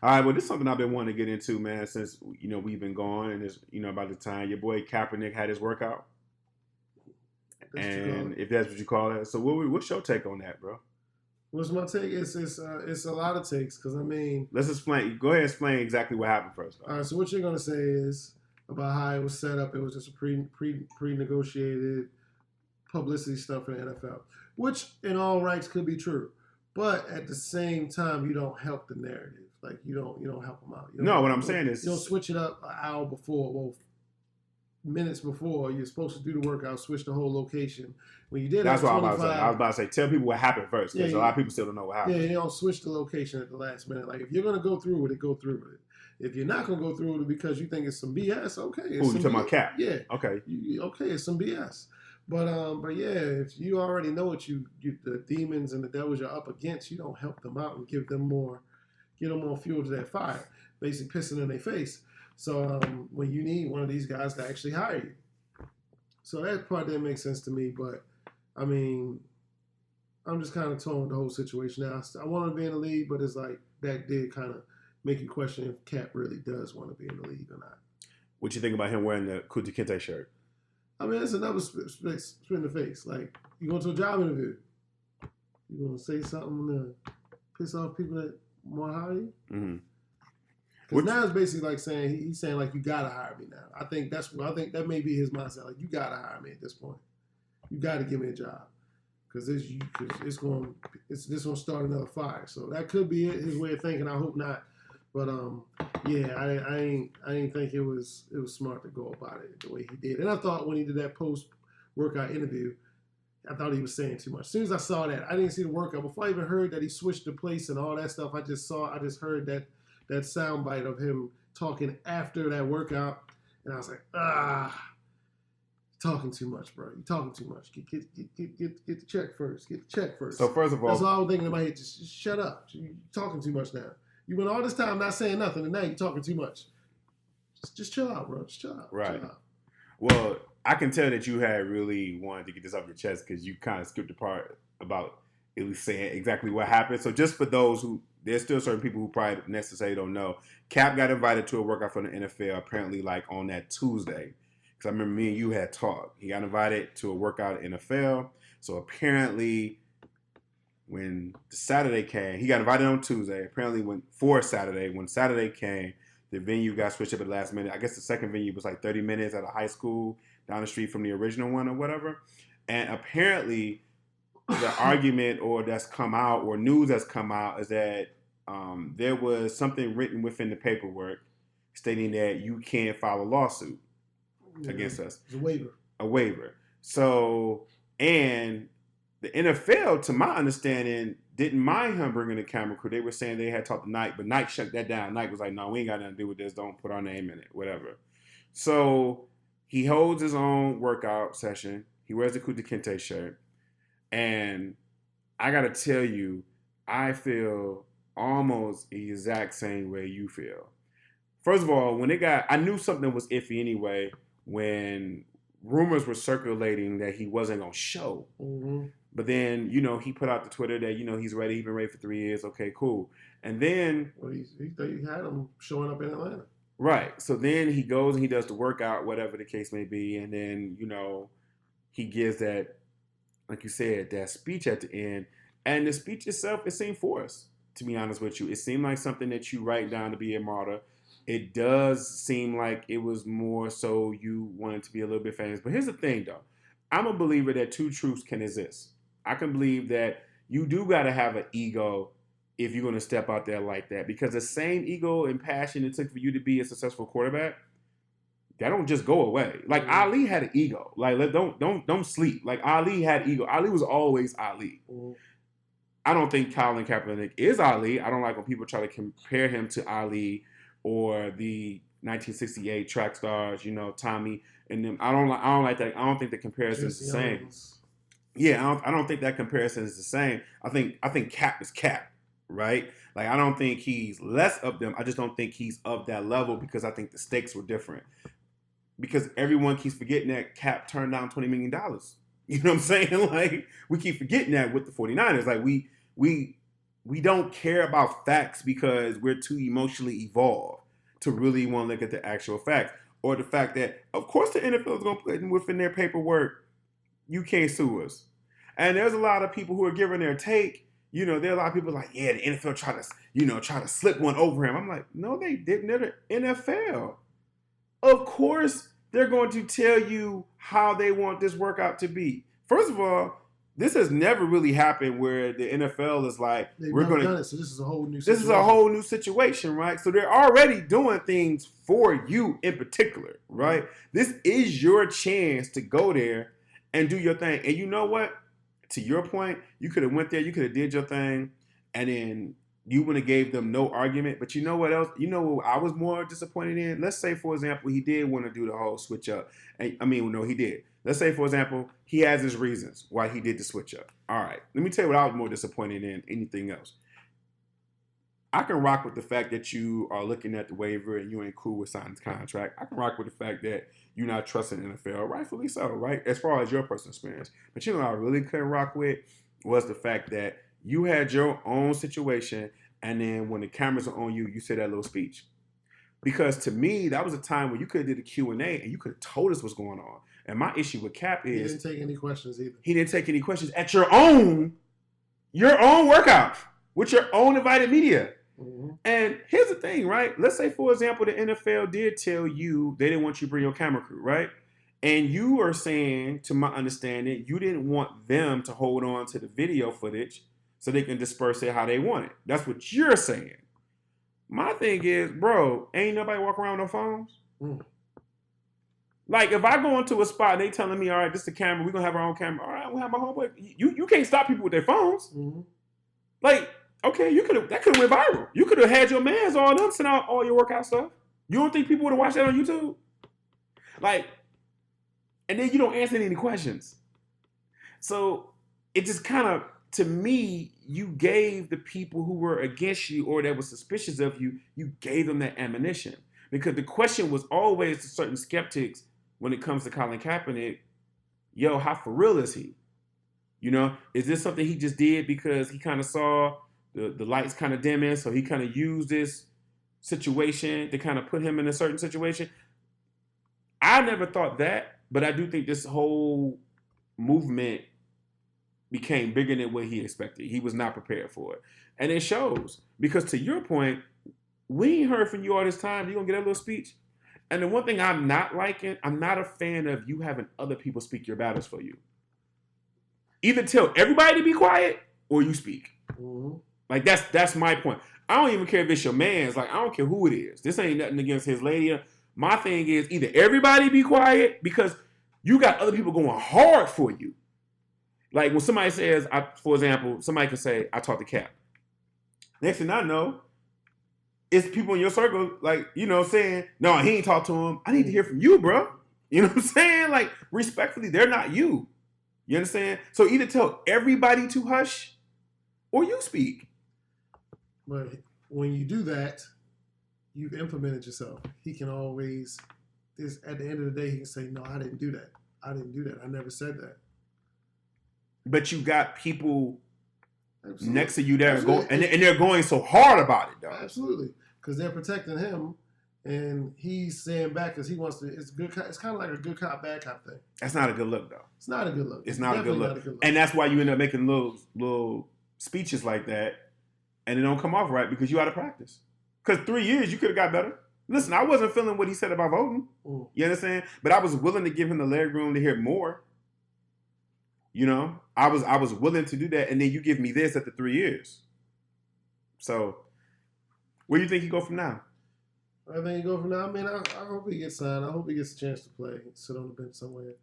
All right, well, this is something I've been wanting to get into, man, since we've been gone, and it's about the time your boy Kaepernick had his workout, That's what you call and it. if that's what you call it. So, what's your take on that, bro? What's my take? It's a lot of takes because I mean, Let's explain. Go ahead and explain exactly what happened first, though. all right. So what you're gonna say is about how it was set up. It was just a pre negotiated publicity stuff for the NFL, which in all rights could be true, but at the same time, you don't help the narrative. Like you don't help them out. No, what I'm saying is you don't switch it up an hour before. Well, minutes before you're supposed to do the workout, switch the whole location. When you did that's that what I was 25, about to say. I was about to say, tell people what happened first, because a lot of people still don't know what happened. Yeah, you don't switch the location at the last minute. Like if you're gonna go through with it, go through with it. If you're not gonna go through with it because you think it's some BS, okay. Who you talking about, Cap? Yeah. Okay. Okay, it's some BS. But yeah, if you already know what you the demons and the devils you're up against, you don't help them out and give them more fuel to that fire, basically pissing in their face. So when you need one of these guys to actually hire you. So that part didn't make sense to me, but I mean, I'm just kind of torn with the whole situation now. I want to be in the league, but it's like that did kind of make you question if Cap really does want to be in the league or not. What you think about him wearing the Kunta Kinte shirt? I mean, it's another spit in the face. Like, you go to a job interview, you gonna say something to piss off people that want to hire you? Mm-hmm. Because now it's basically like saying he's saying like you gotta hire me now. I think that may be his mindset. Like you gotta hire me at this point. You gotta give me a job because it's going to start another fire. So that could be it, his way of thinking. I hope not. But yeah, I ain't think it was smart to go about it the way he did. And I thought when he did that post workout interview, I thought he was saying too much. As soon as I saw that, I didn't see the workout before I even heard that he switched the place and all that stuff. I just heard that soundbite of him talking after that workout, and I was like, talking too much, bro. You're talking too much. Get the check first. Get the check first. So first of all, that's all I was thinking in my head. Just shut up. You're talking too much now. You went all this time not saying nothing, and now you're talking too much. Just chill out, bro. Just chill out. Right. Chill out. Well, I can tell that you had really wanted to get this off your chest because you kind of skipped the part about at least saying exactly what happened. So just for those who, there's still certain people who probably necessarily don't know, Cap got invited to a workout from the NFL apparently like on that Tuesday. Because I remember me and you had talked. He got invited to a workout at NFL. So apparently when the Saturday came, he got invited on Tuesday. Apparently when Saturday came, the venue got switched up at the last minute. I guess the second venue was like 30 minutes at a high school down the street from the original one or whatever. And apparently the argument or that's come out or news that's come out is that there was something written within the paperwork stating that you can't file a lawsuit against us. It's a waiver. A waiver. So, and the NFL, to my understanding, didn't mind him bringing the camera crew. They were saying they had talked to Nike, but Nike shut that down. Nike was like, no, we ain't got nothing to do with this. Don't put our name in it, whatever. So he holds his own workout session. He wears the Kunta Kinte shirt. And I got to tell you, I feel almost the exact same way you feel. First of all, I knew something was iffy anyway when rumors were circulating that he wasn't going to show. Mm-hmm. But then, he put out the Twitter that, he's ready. He's been ready for 3 years. Okay, cool. And then... Well, he had him showing up in Atlanta. Right. So then he goes and he does the workout, whatever the case may be. And then, he gives that, like you said, that speech at the end. And the speech itself, it seemed forced, to be honest with you. It seemed like something that you write down to be a martyr. It does seem like it was more so you wanted to be a little bit famous. But here's the thing, though. I'm a believer that two truths can exist. I can believe that you do got to have an ego if you're going to step out there like that. Because the same ego and passion it took for you to be a successful quarterback, that don't just go away. Like Ali had an ego. Like don't sleep. Like Ali had ego. Ali was always Ali. I don't think Colin Kaepernick is Ali. I don't like when people try to compare him to Ali or the 1968 track stars, Tommy and them. I don't like that. I don't think the comparison is the same. Yeah, I don't think that comparison is the same. I think Cap is Cap, right? Like I don't think he's less of them. I just don't think he's of that level because I think the stakes were different. Because everyone keeps forgetting that Cap turned down $20 million. You know what I'm saying? Like we keep forgetting that with the 49ers. Like we we don't care about facts because we're too emotionally evolved to really want to look at the actual facts. Or the fact that, of course, the NFL is going to put within their paperwork, you can't sue us. And there's a lot of people who are giving their take. There are a lot of people like, yeah, the NFL try to slip one over him. I'm like, no, they didn't. They're the NFL. Of course, they're going to tell you how they want this workout to be. First of all, this has never really happened where the NFL is like, we're going to. So this is a whole new. This is a whole new situation, right? So they're already doing things for you in particular, right? This is your chance to go there and do your thing. And you know what? To your point, you could have went there, you could have did your thing, and then you would have gave them no argument. But you know what else? You know what I was more disappointed in? Let's say, for example, he did want to do the whole switch up. And, no, he did. Let's say, for example, he has his reasons why he did the switch up. All right. Let me tell you what I was more disappointed in anything else. I can rock with the fact that you are looking at the waiver and you ain't cool with signing the contract. I can rock with the fact that you're not trusting the NFL, rightfully so, right? As far as your personal experience. But you know what I really couldn't rock with was the fact that you had your own situation, and then when the cameras are on you, you said that little speech. Because to me, that was a time when you could have did a Q&A and you could have told us what's going on. And my issue with Cap is... He didn't take any questions either. He didn't take any questions at your own workout with your own invited media. Mm-hmm. And here's the thing, right? Let's say, for example, the NFL did tell you they didn't want you to bring your camera crew, right? And you are saying, to my understanding, you didn't want them to hold on to the video footage so they can disperse it how they want it. That's what you're saying. My thing is, bro, ain't nobody walking around with no phones. Mm. Like, if I go into a spot and they telling me, all right, this is the camera, we're going to have our own camera. All right, we'll have my homeboy. You can't stop people with their phones. Mm-hmm. Like, okay, that could have went viral. You could have had your mans on them send out all your workout stuff. You don't think people would have watched that on YouTube? Like, and then you don't answer any questions. So it just kind of, to me, you gave the people who were against you or that were suspicious of you, you gave them that ammunition. Because the question was always to certain skeptics when it comes to Colin Kaepernick, yo, how for real is he? Is this something he just did because he kind of saw the lights kind of dimming, so he kind of used this situation to kind of put him in a certain situation? I never thought that, but I do think this whole movement became bigger than what he expected. He was not prepared for it. And it shows. Because to your point, we ain't heard from you all this time. You gonna get a little speech? And the one thing I'm not liking, I'm not a fan of you having other people speak your battles for you. Either tell everybody to be quiet or you speak. Mm-hmm. Like, that's my point. I don't even care if it's your man's. Like, I don't care who it is. This ain't nothing against his lady. My thing is either everybody be quiet because you got other people going hard for you. Like, when somebody says, for example, somebody could say, I talked to Cap. Next thing I know, it's people in your circle, like, saying, no, he ain't talked to him. I need to hear from you, bro. You know what I'm saying? Like, respectfully, they're not you. You understand? So either tell everybody to hush or you speak. But when you do that, you've implemented yourself. He can always, at the end of the day, he can say, no, I didn't do that. I didn't do that. I never said that. But you got people next to you that are going, and they're going so hard about it, though. Absolutely. Because they're protecting him, and he's saying back because he wants to, it's kind of like a good cop, bad cop thing. That's not a good look, though. It's not a good look. It's not a good look. And that's why you end up making little speeches like that, and it don't come off right because you out of practice. Because 3 years, you could have got better. Listen, I wasn't feeling what he said about voting. Mm. You understand? But I was willing to give him the leg room to hear more. I was willing to do that, and then you give me this after 3 years. So, where do you think he go from now? I think he go from now. I mean, I hope he gets signed. I hope he gets a chance to play, sit on the bench somewhere.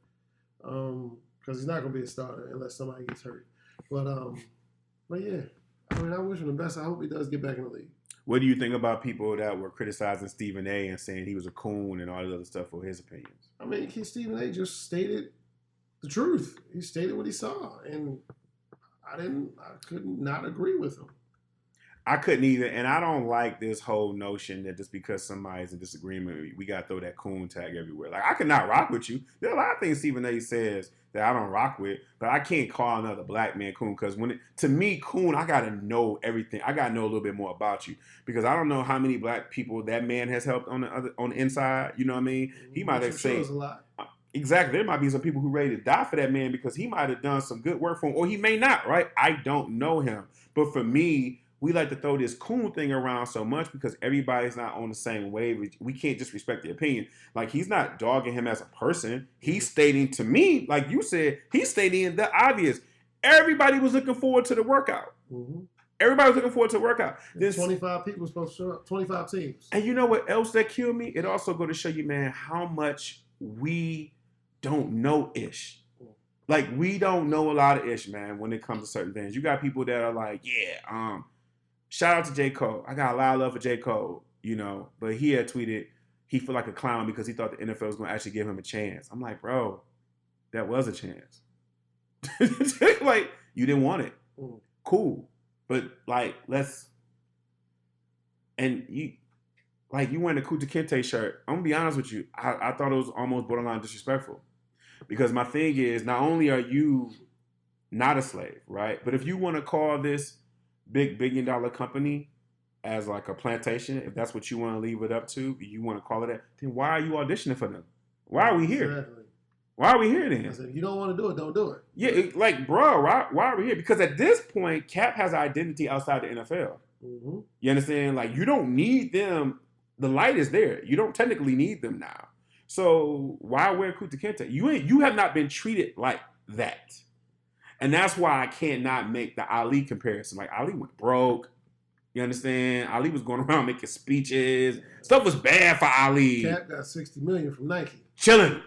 Because he's not going to be a starter unless somebody gets hurt. But yeah, I mean, I wish him the best. I hope he does get back in the league. What do you think about people that were criticizing Stephen A. and saying he was a coon and all this other stuff for his opinions? I mean, Stephen A. just stated the truth. He stated what he saw, and I could not agree with him. I couldn't either, and I don't like this whole notion that just because somebody's in disagreement, we gotta throw that coon tag everywhere. Like, I could not rock with you. There are a lot of things Stephen A. says that I don't rock with, but I can't call another black man coon because to me, coon, I gotta know everything. I gotta know a little bit more about you because I don't know how many black people that man has helped on the inside. You know what I mean? He might have said a lot. Exactly. There might be some people who ready to die for that man because he might have done some good work for him, or he may not, right? I don't know him. But for me, we like to throw this coon thing around so much because everybody's not on the same wave. We can't just respect the opinion. Like, he's not dogging him as a person. He's stating to me, like you said, he's stating the obvious. Everybody was looking forward to the workout. Mm-hmm. Everybody was looking forward to the workout. 25 people supposed to show up, 25 teams. And you know what else that killed me? It also go to show you, man, how much we don't know ish. Like, we don't know a lot of ish, man, when it comes to certain things. You got people that are like, yeah, shout out to J. Cole. I got a lot of love for J. Cole, you know, but he had tweeted he felt like a clown because he thought the NFL was going to actually give him a chance. I'm like, bro, that was a chance. Like, you didn't want it. Cool. But, like, and you wearing a Kunta Kinte shirt. I'm going to be honest with you. I thought it was almost borderline disrespectful. Because my thing is, not only are you not a slave, right? But if you want to call this big $1 billion company as like a plantation, if that's what you want to leave it up to, you want to call it that, then why are you auditioning for them? Why are we here? Exactly. Why are we here then? I said, if you don't want to do it, don't do it. Yeah, like, bro, why are we here? Because at this point, Cap has an identity outside the NFL. Mm-hmm. You understand? Like, you don't need them. The light is there. You don't technically need them now. So why wear Kunta Kinte? You have not been treated like that. And that's why I cannot make the Ali comparison. Like, Ali went broke. You understand? Ali was going around making speeches. Stuff was bad for Ali. Cap got $60 million from Nike. Chilling.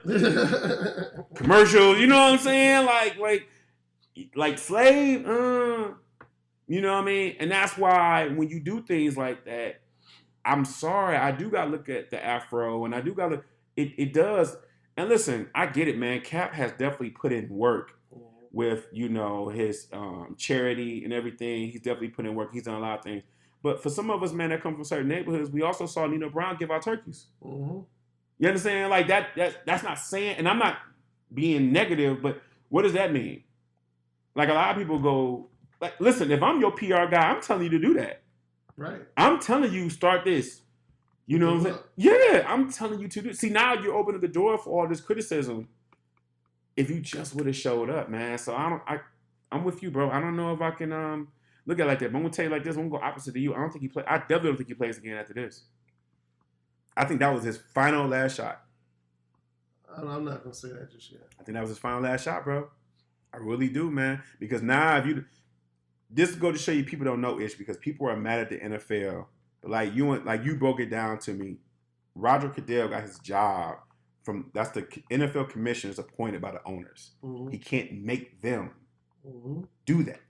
Commercials, you know what I'm saying? Like slave, you know what I mean? And that's why when you do things like that, I'm sorry, I do gotta look at the afro, and I do gotta it does. And listen, I get it, man. Cap has definitely put in work with, you know, his charity and everything. He's definitely put in work. He's done a lot of things. But for some of us, man, that come from certain neighborhoods, we also saw Nino Brown give out turkeys. Mm-hmm. You understand? Like, that's not saying, and I'm not being negative, but what does that mean? Like, a lot of people go, like, listen, if I'm your PR guy, I'm telling you to do that. Right. I'm telling you, start this. You know what I'm saying? Yeah, I'm telling you to do. See, now you're opening the door for all this criticism. If you just would have showed up, man. So I'm with you, bro. I don't know if I can look at it like that. But I'm gonna tell you like this. I'm gonna go opposite to you. I definitely don't think he plays again after this. I think that was his final last shot. I'm not gonna say that just yet. I think that was his final last shot, bro. I really do, man. Because now this go to show you people don't know ish because people are mad at the NFL. But you broke it down to me. Roger Goodell got his job that's the NFL commissioners appointed by the owners. Mm-hmm. He can't make them do that.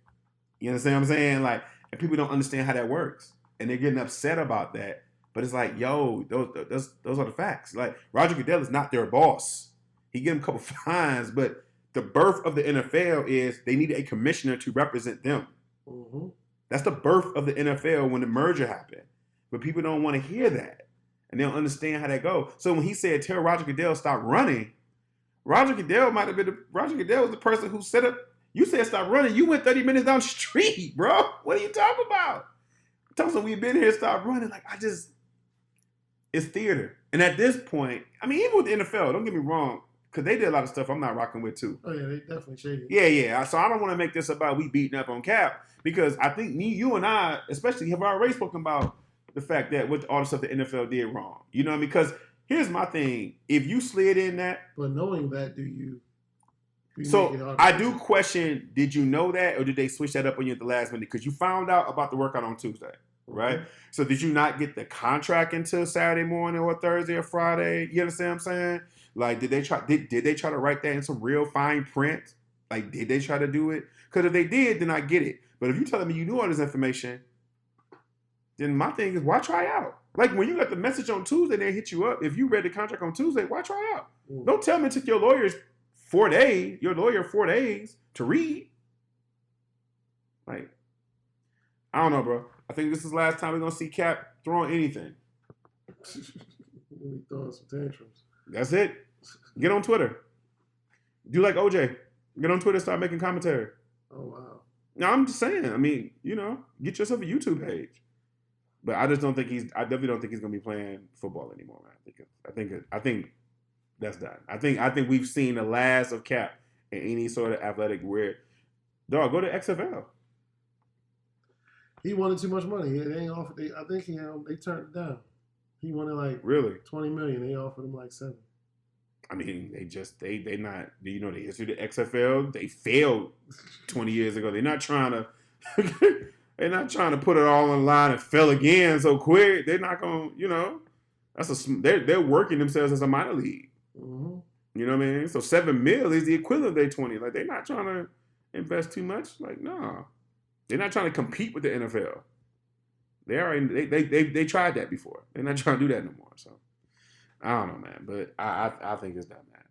You understand what I'm saying? Like, and people don't understand how that works, and they're getting upset about that. But it's like, yo, those are the facts. Like, Roger Goodell is not their boss. He gave them a couple fines, but the birth of the NFL is they need a commissioner to represent them. Mm-hmm. That's the birth of the NFL when the merger happened. But people don't want to hear that. And they don't understand how that goes. So when he said, tell Roger Goodell stop running, Roger Goodell was the person who set up, you said stop running. You went 30 minutes down the street, bro. What are you talking about? Tell us we've been here, stop running. Like, it's theater. And at this point, I mean, even with the NFL, don't get me wrong, because they did a lot of stuff I'm not rocking with too. Oh, yeah, they definitely shady. Yeah. So I don't want to make this about we beating up on Cap, because I think you and I, especially, have already spoken about the fact that with all the stuff the NFL did wrong. You know what I mean? Because here's my thing. If you slid in that. But knowing that, do you so I do question, did you know that, or did they switch that up on you at the last minute? Because you found out about the workout on Tuesday, right? Mm-hmm. So did you not get the contract until Saturday morning or Thursday or Friday? You understand what I'm saying? Like, did they try to write that in some real fine print? Like, did they try to do it? Because if they did, then I get it. But if you're telling me you knew all this information, then my thing is, why try out? Like, when you got the message on Tuesday, they hit you up. If you read the contract on Tuesday, why try out? Mm. Don't tell me it took your lawyer 4 days to read. Like, I don't know, bro. I think this is the last time we're gonna see Cap throwing anything. He throwing some tantrums. That's it. Get on Twitter. Do like OJ. Get on Twitter, start making commentary. Oh wow. No, I'm just saying. I mean, get yourself a YouTube page. But I just don't think I definitely don't think he's gonna be playing football anymore, man. I think that's done. I think we've seen the last of Cap in any sort of athletic weird. Dog, go to XFL. He wanted too much money. They ain't offered. I think they turned it down. He wanted like really $20 million. They offered him like $7 million. I mean, they not. Do you know the history of the XFL? They failed 20 years ago. They're not trying to. They're not trying to put it all on line and fail again so quick. They're not gonna. They're working themselves as a minor league. Mm-hmm. You know what I mean? So $7 million is the equivalent of their 20. Like they're not trying to invest too much. Like no, they're not trying to compete with the NFL. They tried that before. They're not trying to do that no more. So I don't know, man. But I think it's done, man.